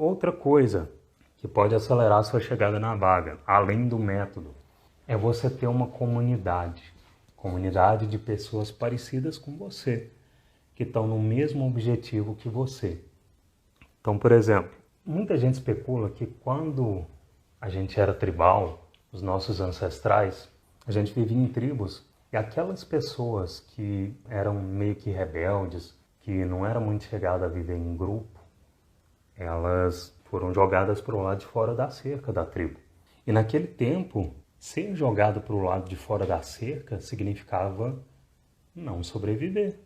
Outra coisa que pode acelerar a sua chegada na vaga, além do método, é você ter uma comunidade de pessoas parecidas com você, que estão no mesmo objetivo que você. Então, por exemplo, muita gente especula que quando a gente era tribal, os nossos ancestrais, a gente vivia em tribos e aquelas pessoas que eram meio que rebeldes, que não eram muito chegadas a viver em grupo, elas foram jogadas para o lado de fora da cerca da tribo. E naquele tempo, ser jogado para o lado de fora da cerca significava não sobreviver.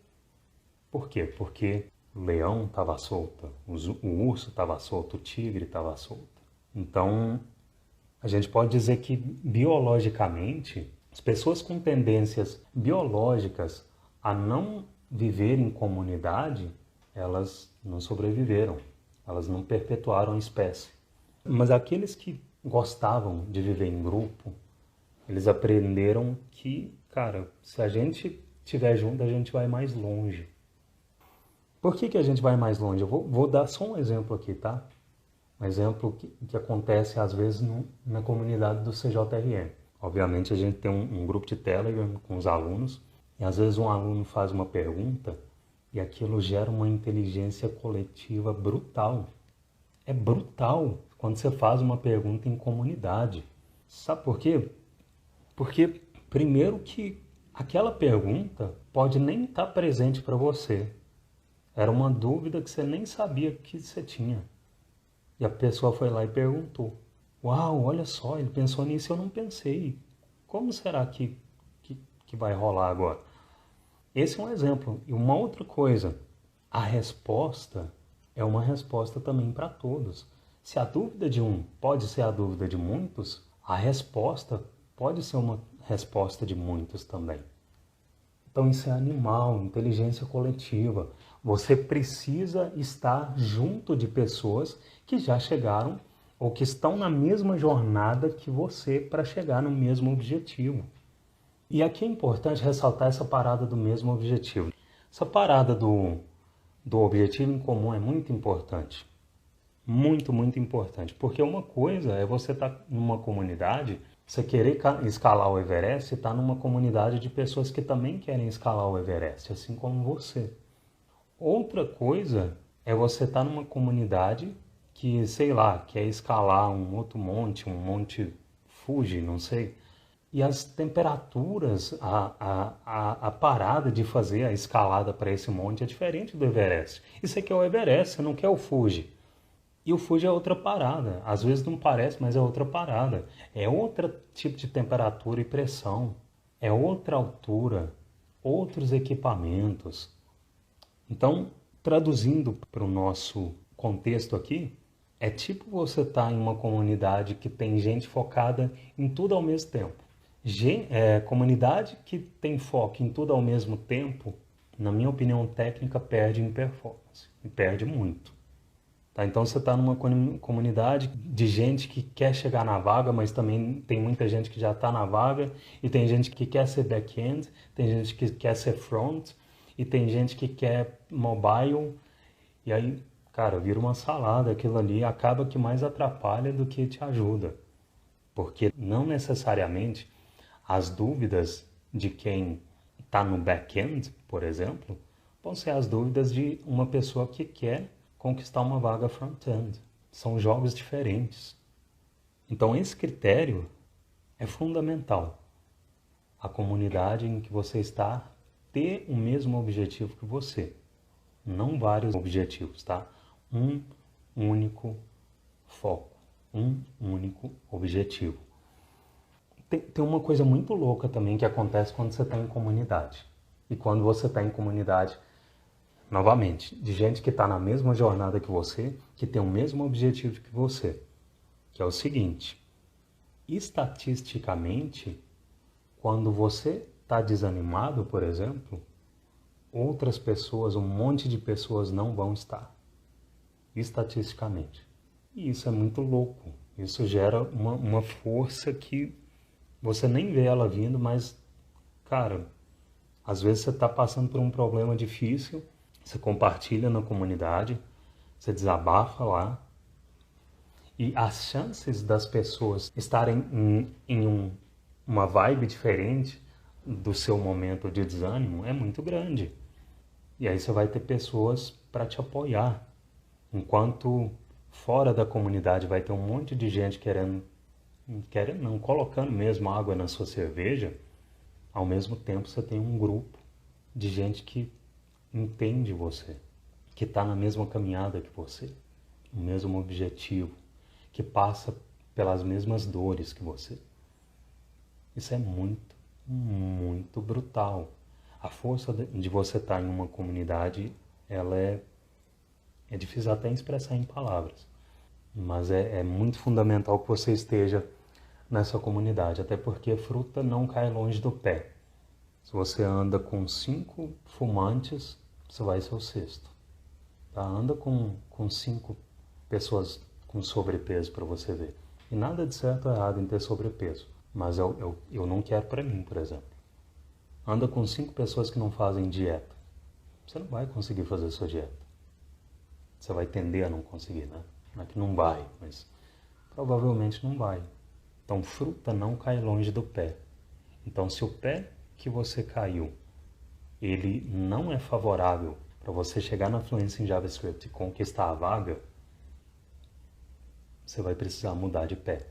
Por quê? Porque o leão estava solto, o urso estava solto, o tigre estava solto. Então, a gente pode dizer que biologicamente, as pessoas com tendências biológicas a não viver em comunidade, elas não sobreviveram, elas não perpetuaram a espécie. Mas aqueles que gostavam de viver em grupo, eles aprenderam que, cara, se a gente estiver junto, a gente vai mais longe. Por que a gente vai mais longe? Eu vou dar só um exemplo aqui, tá? Um exemplo que acontece às vezes na comunidade do CJRM. Obviamente a gente tem um grupo de Telegram com os alunos e às vezes um aluno faz uma pergunta e aquilo gera uma inteligência coletiva brutal. É brutal quando você faz uma pergunta em comunidade. Sabe por quê? Porque primeiro que aquela pergunta pode nem estar presente para você. Era uma dúvida que você nem sabia que você tinha. E a pessoa foi lá e perguntou. Uau, olha só, ele pensou nisso e eu não pensei. Como será que vai rolar agora? Esse é um exemplo. E uma outra coisa, a resposta é uma resposta também para todos. Se a dúvida de um pode ser a dúvida de muitos, a resposta pode ser uma resposta de muitos também. Então isso é animal, inteligência coletiva. Você precisa estar junto de pessoas que já chegaram ou que estão na mesma jornada que você para chegar no mesmo objetivo. E aqui é importante ressaltar essa parada do mesmo objetivo. Essa parada do objetivo em comum é muito importante. Muito, muito importante. Porque uma coisa é você estar numa comunidade, você querer escalar o Everest e estar numa comunidade de pessoas que também querem escalar o Everest, assim como você. Outra coisa é você estar numa comunidade que, sei lá, quer escalar um outro monte, um monte Fuji, não sei. E as temperaturas, a parada de fazer a escalada para esse monte é diferente do Everest. Isso aqui é o Everest, você não quer o Fuji. E o Fuji é outra parada. Às vezes não parece, mas é outra parada. É outro tipo de temperatura e pressão. É outra altura, outros equipamentos. Então, traduzindo para o nosso contexto aqui, é tipo você estar em uma comunidade que tem gente focada em tudo ao mesmo tempo. Comunidade que tem foco em tudo ao mesmo tempo, na minha opinião técnica, perde em performance. E perde muito. Tá? Então você está numa comunidade de gente que quer chegar na vaga, mas também tem muita gente que já está na vaga, e tem gente que quer ser back-end, tem gente que quer ser front, e tem gente que quer mobile, e aí, cara, vira uma salada aquilo ali, acaba que mais atrapalha do que te ajuda. Porque não necessariamente as dúvidas de quem está no back-end, por exemplo, vão ser as dúvidas de uma pessoa que quer conquistar uma vaga front-end. São jogos diferentes. Então esse critério é fundamental. A comunidade em que você está ter o mesmo objetivo que você. Não vários objetivos, tá? Um único foco. Um único objetivo. Tem uma coisa muito louca também que acontece quando você está em comunidade. E quando você está em comunidade, novamente, de gente que está na mesma jornada que você, que tem o mesmo objetivo que você, que é o seguinte: estatisticamente, quando você está desanimado, por exemplo, outras pessoas, um monte de pessoas não vão estar, estatisticamente. E isso é muito louco. Isso gera uma força que você nem vê ela vindo, mas, cara, às vezes você está passando por um problema difícil, você compartilha na comunidade, você desabafa lá, E as chances das pessoas estarem uma vibe diferente do seu momento de desânimo é muito grande. E aí você vai ter pessoas para te apoiar. Enquanto fora da comunidade vai ter um monte de gente querendo não, colocando mesmo água na sua cerveja, ao mesmo tempo você tem um grupo de gente que entende você, que está na mesma caminhada que você, o mesmo objetivo, que passa pelas mesmas dores que você. Isso é muito, muito brutal. A força de você estar em uma comunidade, ela é difícil até expressar em palavras, mas é muito fundamental que você esteja nessa comunidade, até porque fruta não cai longe do pé. Se você anda com 5 fumantes, você vai ser o sexto. Tá? Anda com 5 pessoas com sobrepeso para você ver. E nada de certo ou errado em ter sobrepeso, mas eu não quero para mim, por exemplo. Anda com 5 pessoas que não fazem dieta. Você não vai conseguir fazer sua dieta. Você vai tender a não conseguir, né? Não é que não vai, mas provavelmente não vai. Então, fruta não cai longe do pé. Então, se o pé que você caiu, ele não é favorável para você chegar na fluência em JavaScript e conquistar a vaga, você vai precisar mudar de pé.